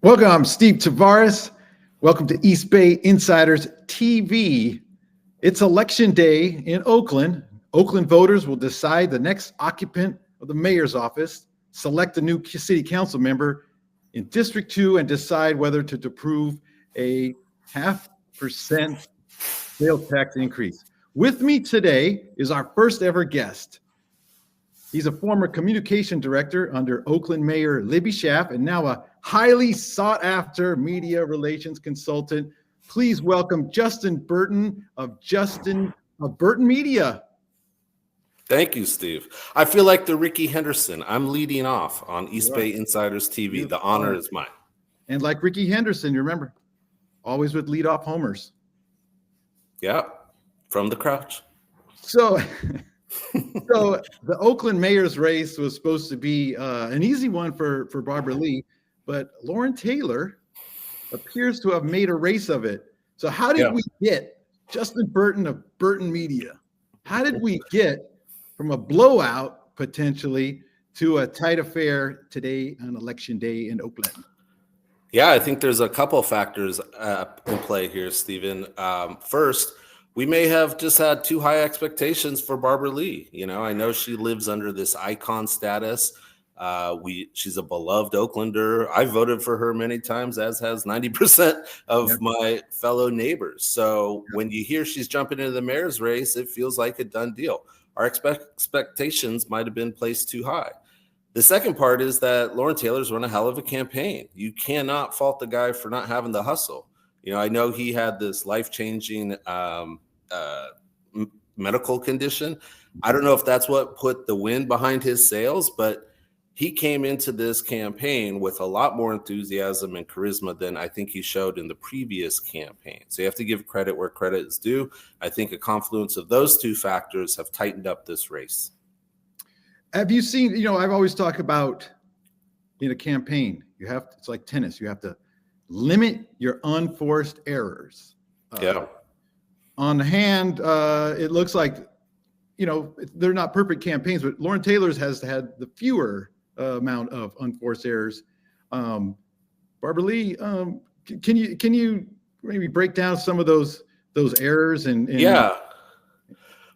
Welcome, I'm Steve Tavares. Welcome to East Bay Insiders TV. It's election day in Oakland. Oakland voters will decide the next occupant of the mayor's office, select a new city council member in District 2, and decide whether to approve a 0.5% sales tax increase. With me today is our first ever guest. He's a former communication director under Oakland Mayor Libby Schaaf and now a highly sought after media relations consultant. Please welcome Justin Berton of Berton Media. Thank you, Steve. I feel like the Ricky Henderson. I'm leading off on East Bay Insiders TV. The honor is mine. And like Ricky Henderson, you remember, always would lead off homers. Yeah, from the crouch. So the Oakland mayor's race was supposed to be an easy one for Barbara Lee, but Lauren Taylor appears to have made a race of it. So how did we get Justin Berton of Berton Media? How did we get from a blowout potentially to a tight affair today on election day in Oakland? Yeah, I think there's a couple of factors in play here, Stephen. First, we may have just had too high expectations for Barbara Lee. You know, I know she lives under this icon status. She's a beloved Oaklander. I voted for her many times, as has 90% of my fellow neighbors. So when you hear she's jumping into the mayor's race, it feels like a done deal. Our expectations might have been placed too high. The second part is that Lauren Taylor's run a hell of a campaign. You cannot fault the guy for not having the hustle. You know, I know he had this life-changing medical condition. I don't know if that's what put the wind behind his sails, but he came into this campaign with a lot more enthusiasm and charisma than I think he showed in the previous campaign. So you have to give credit where credit is due. I think a confluence of those two factors have tightened up this race. Have you seen, you know, I've always talked about in a campaign, it's like tennis, you have to limit your unforced errors. On the hand, it looks like, you know, they're not perfect campaigns, but Lauren Taylor's has had the fewer amount of unforced errors. Barbara Lee, can you maybe break down some of those errors and Yeah.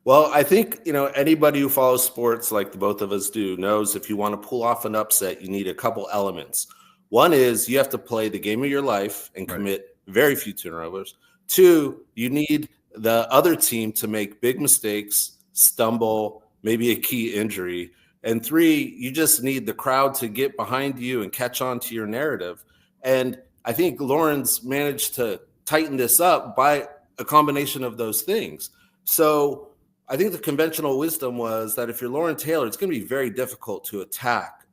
Well, I think, you know, anybody who follows sports like the both of us do knows if you want to pull off an upset, you need a couple elements. One is you have to play the game of your life and commit very few turnovers. Two, you need the other team to make big mistakes, stumble, maybe a key injury. And three, you just need the crowd to get behind you and catch on to your narrative. And I think Lauren's managed to tighten this up by a combination of those things. So I think the conventional wisdom was that if you're Lauren Taylor, it's going to be very difficult to attack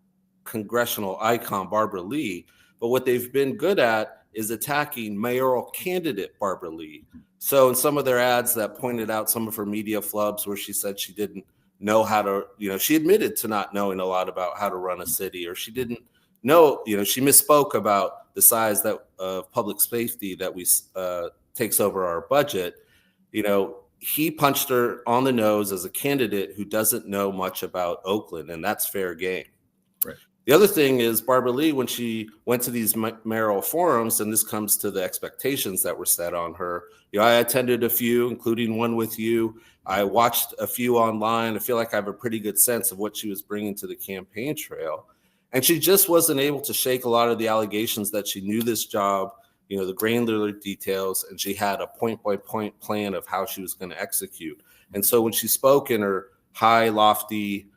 congressional icon Barbara Lee. But what they've been good at is attacking mayoral candidate Barbara Lee. So in some of their ads that pointed out some of her media flubs where she said she didn't know how to, you know, she admitted to not knowing a lot about how to run a city, or she didn't know, you know, she misspoke about the size that of public safety that we takes over our budget. You know, he punched her on the nose as a candidate who doesn't know much about Oakland, and that's fair game. Right. The other thing is Barbara Lee, when she went to these mayoral forums, and this comes to the expectations that were set on her. You know, I attended a few, including one with you. I watched a few online. I feel like I have a pretty good sense of what she was bringing to the campaign trail. And she just wasn't able to shake a lot of the allegations that she knew this job, you know, the granular details, and she had a point-by-point plan of how she was going to execute. And so when she spoke in her high, lofty,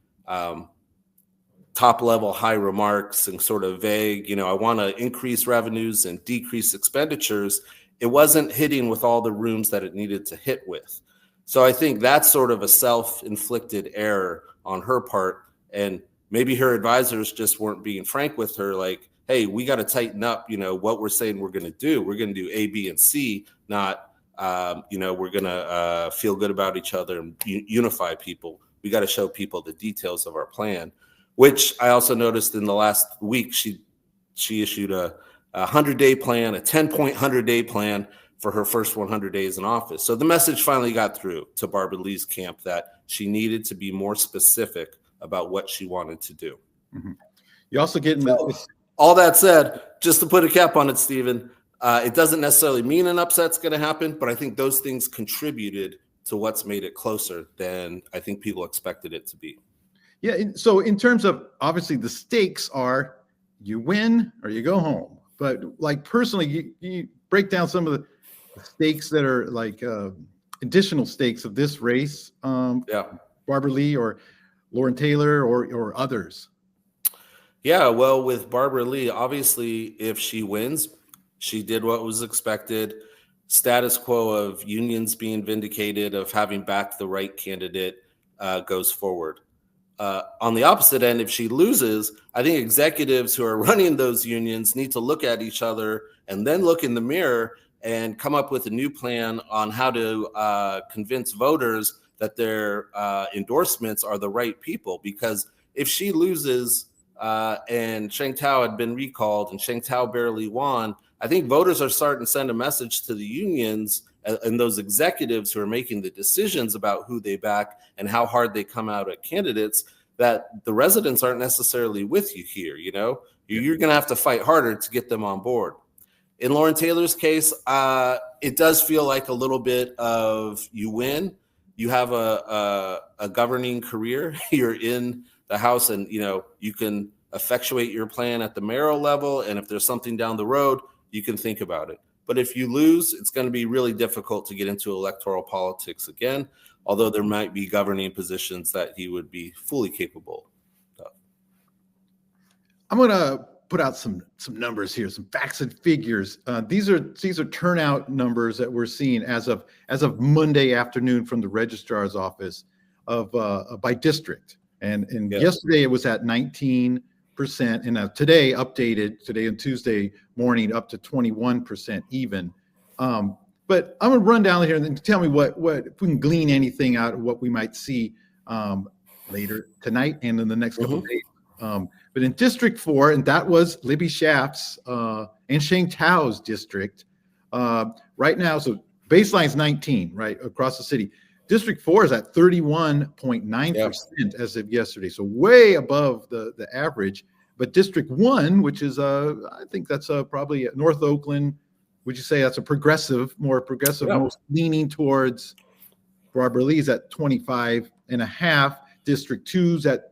top-level high remarks and sort of vague, you know, I want to increase revenues and decrease expenditures, it wasn't hitting with all the rooms that it needed to hit with. So I think that's sort of a self-inflicted error on her part. And maybe her advisors just weren't being frank with her, like, hey, we got to tighten up, you know, what we're saying we're going to do. We're going to do A, B, and C, not, you know, we're going to feel good about each other and unify people. We got to show people the details of our plan, which I also noticed in the last week, she issued a 100-day plan, a 10-point 100-day plan for her first 100 days in office. So the message finally got through to Barbara Lee's camp that she needed to be more specific about what she wanted to do. Mm-hmm. You also get in the All that said, just to put a cap on it, Stephen, it doesn't necessarily mean an upset's going to happen, but I think those things contributed to what's made it closer than I think people expected it to be. Yeah. So in terms of, obviously the stakes are you win or you go home. But like personally, you break down some of the stakes that are like additional stakes of this race. Barbara Lee or Lauren Taylor or others. Yeah, well, with Barbara Lee, obviously, if she wins, she did what was expected. Status quo of unions being vindicated, of having backed the right candidate, goes forward. On the opposite end, if she loses, I think executives who are running those unions need to look at each other and then look in the mirror and come up with a new plan on how to convince voters that their endorsements are the right people. Because if she loses and Sheng Tao had been recalled and Sheng Tao barely won, I think voters are starting to send a message to the unions and those executives who are making the decisions about who they back and how hard they come out at candidates, that the residents aren't necessarily with you here. You know, you're going to have to fight harder to get them on board. In Lauren Taylor's case, it does feel like a little bit of you win, you have a governing career, you're in the House, and you can effectuate your plan at the mayoral level, and if there's something down the road, you can think about it. But if you lose, it's going to be really difficult to get into electoral politics again, although there might be governing positions that he would be fully capable of. I'm going to put out some numbers here, some facts and figures. These are turnout numbers that we're seeing as of Monday afternoon from the registrar's office of by district. And yesterday it was at 19%, and today on Tuesday morning up to 21% even. But I'm gonna run down here and then tell me what if we can glean anything out of what we might see later tonight and in the next couple of days. But in District 4, and that was Libby Schaaf's and Sheng Tao's district right now. So baseline is 19, right, across the city. District 4 is at 31.9% as of yesterday, so way above the average. But District 1, which is I think that's probably North Oakland, would you say that's more progressive, most leaning towards Barbara Lee's at 25.5. District 2's at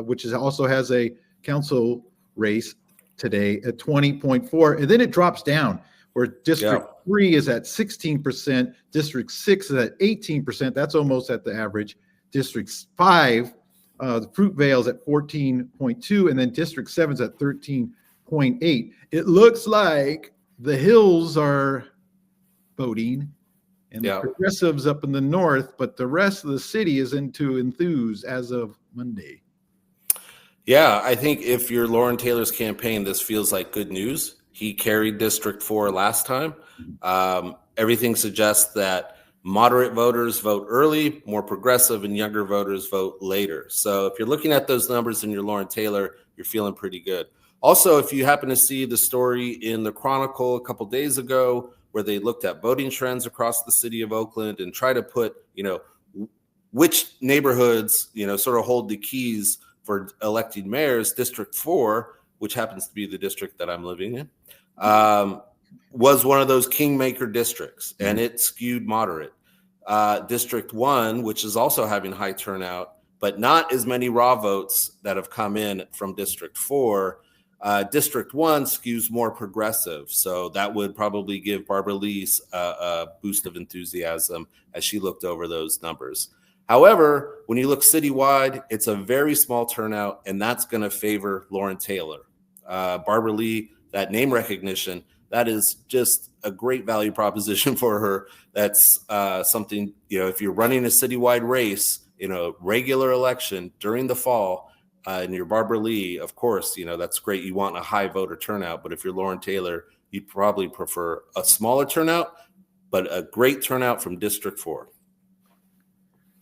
which also has a council race today at 20.4, and then it drops down where District 3 is at 16%, District 6 is at 18%. That's almost at the average. District 5, the Fruitvale is at 14.2, and then District 7 is at 13.8. It looks like the Hills are voting and the progressives up in the north, but the rest of the city is into enthuse as of Monday. Yeah, I think if you're Lauren Taylor's campaign, this feels like good news. He carried District 4 last time. Everything suggests that moderate voters vote early, more progressive and younger voters vote later. So if you're looking at those numbers and you're Lauren Taylor, you're feeling pretty good. Also, if you happen to see the story in the Chronicle a couple days ago where they looked at voting trends across the city of Oakland and try to put, which neighborhoods, sort of hold the keys for electing mayors, District 4, which happens to be the district that I'm living in, was one of those kingmaker districts, and it skewed moderate. District 1, which is also having high turnout, but not as many raw votes that have come in from District 4. District 1 skews more progressive, so that would probably give Barbara Lee a boost of enthusiasm as she looked over those numbers. However, when you look citywide, it's a very small turnout, and that's going to favor Lauren Taylor. Barbara Lee, that name recognition, that is just a great value proposition for her. That's something, if you're running a citywide race in a regular election during the fall, and you're Barbara Lee, of course, that's great. You want a high voter turnout, but if you're Lauren Taylor, you'd probably prefer a smaller turnout, but a great turnout from District 4.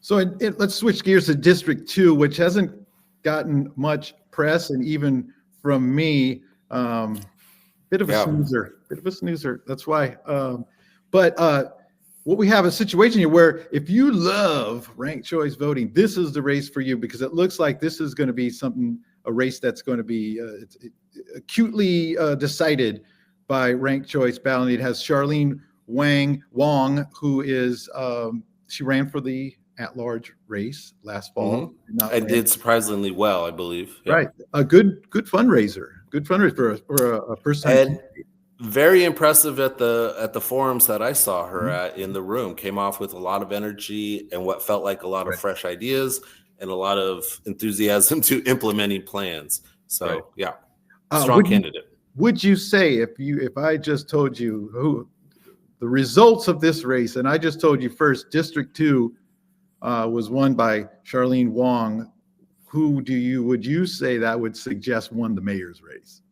So let's switch gears to District 2, which hasn't gotten much press, and even from me, bit of a snoozer. That's why. But what we have a situation here where if you love ranked choice voting, this is the race for you, because it looks like this is going to be something a race that's going to be acutely decided by ranked choice ballot. It has Charlene Wong, who is she ran for the at-large race last fall, and did surprisingly well, I believe. Yeah. Right, a good fundraiser, for a first-time. And very impressive at the forums that I saw her at in the room. Came off with a lot of energy and what felt like a lot of fresh ideas and a lot of enthusiasm to implementing plans. So yeah, strong candidate. Would you say if I just told you who the results of this race, and I just told you first, District 2 was won by Charlene Wong, would you say that would suggest won the mayor's race?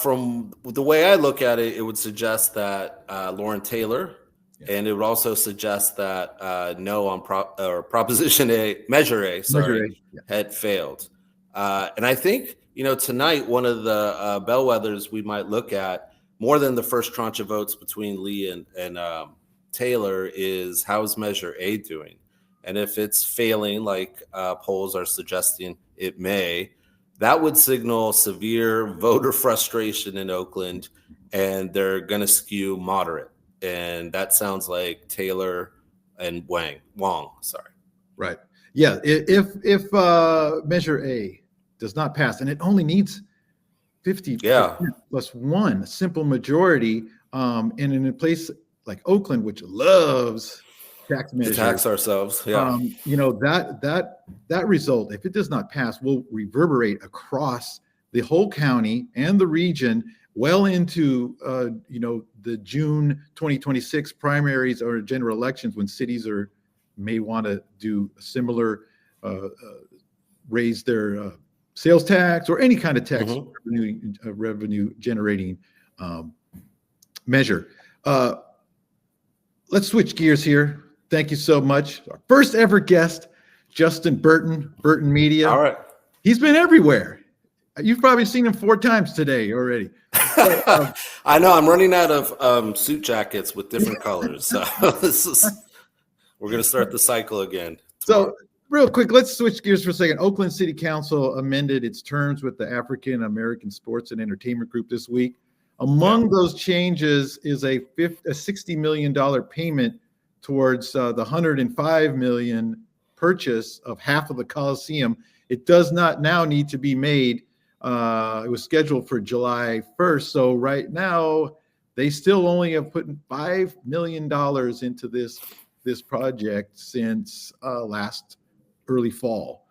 From the way I look at it, it would suggest that Lauren Taylor, and it would also suggest that no on Proposition A, Measure A, had failed. And I think, tonight, one of the bellwethers we might look at, more than the first tranche of votes between Lee and Taylor, is how's Measure A doing? And if it's failing, like polls are suggesting it may, that would signal severe voter frustration in Oakland, and they're going to skew moderate. And that sounds like Taylor and Wong. Sorry. Right. Yeah. If Measure A does not pass, and it only needs 50 plus one, a simple majority, and in a place like Oakland, which loves tax measures, to tax ourselves, that result, if it does not pass, will reverberate across the whole county and the region well into the June 2026 primaries or general elections, when cities may want to do a similar raise their sales tax or any kind of tax revenue generating measure. Let's switch gears here. Thank you so much. Our first ever guest, Justin Berton, Berton Media. All right. He's been everywhere. You've probably seen him 4 times today already. I know. I'm running out of suit jackets with different colors. So we're going to start the cycle again tomorrow. So real quick, let's switch gears for a second. Oakland City Council amended its terms with the African American Sports and Entertainment Group this week. Among those changes is a $60 million payment towards the $105 million purchase of half of the Coliseum. It does not now need to be made. It was scheduled for July 1st. So right now, they still only have put $5 million into this project since last early fall.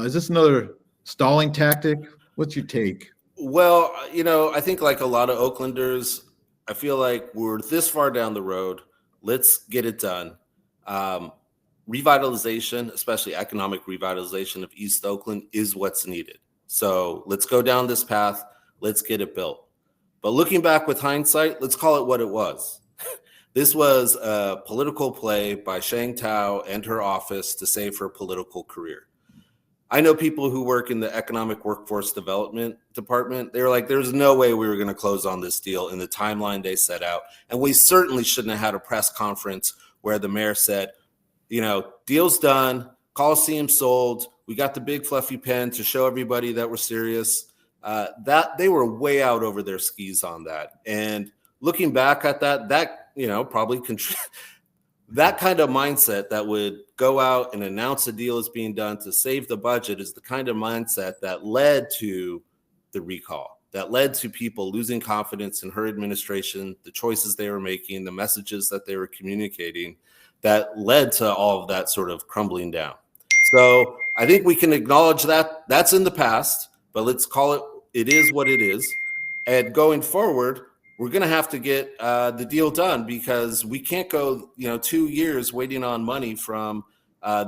Is this another stalling tactic? What's your take? Well, I think like a lot of Oaklanders, I feel like we're this far down the road. Let's get it done. Revitalization, especially economic revitalization of East Oakland, is what's needed. So let's go down this path. Let's get it built. But looking back with hindsight, let's call it what it was. This was a political play by Shang Tao and her office to save her political career. I know people who work in the economic workforce development department. They were like, there's no way we were going to close on this deal in the timeline they set out. And we certainly shouldn't have had a press conference where the mayor said, deal's done, Coliseum sold, we got the big fluffy pen to show everybody that we're serious. That they were way out over their skis on that. And looking back at that probably that kind of mindset that would go out and announce a deal is being done to save the budget is the kind of mindset that led to the recall, that led to people losing confidence in her administration, the choices they were making, the messages that they were communicating, that led to all of that sort of crumbling down. So I think we can acknowledge that that's in the past, but let's call it is what it is. And going forward, we're going to have to get the deal done, because we can't go 2 years waiting on money from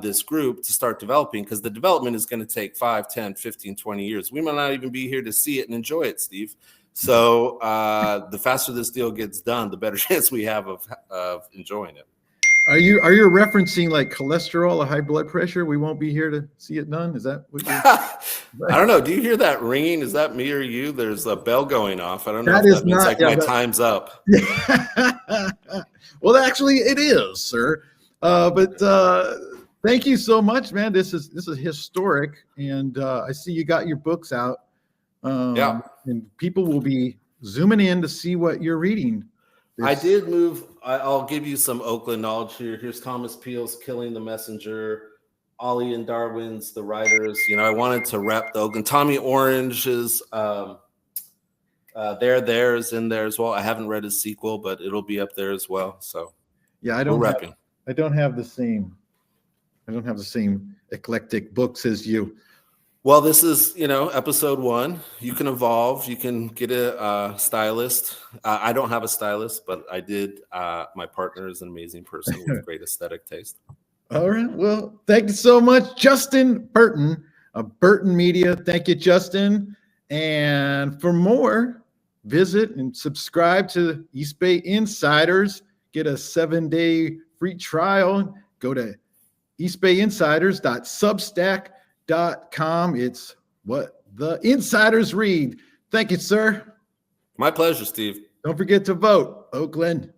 this group to start developing, because the development is going to take 5, 10, 15, 20 years. We might not even be here to see it and enjoy it, Steve. So the faster this deal gets done, the better chance we have of enjoying it. Are you referencing like cholesterol or high blood pressure? We won't be here to see it done. Is that what you're I don't know. Do you hear that ringing? Is that me or you? There's a bell going off. I don't know if that means like my time's up. Well, actually, it is, sir. But thank you so much, man. This is historic, and I see you got your books out. Yeah. And people will be zooming in to see what you're reading. I did move. I'll give you some Oakland knowledge here. Here's Thomas Peele's Killing the Messenger, Ollie and Darwin's The Writers. I wanted to rep the Oakland. Tommy Orange's There is in there as well. I haven't read his sequel, but it'll be up there as well. So yeah, I don't have the same eclectic books as you. Well, this is, episode 1. You can evolve. You can get a stylist. I don't have a stylist, but I did. My partner is an amazing person with great aesthetic taste. All right. Well, thank you so much, Justin Berton of Berton Media. Thank you, Justin. And for more, visit and subscribe to East Bay Insiders. Get a 7-day free trial. Go to eastbayinsiders.substack.com. It's what the insiders read. Thank you, sir. My pleasure, Steve. Don't forget to vote, Oakland.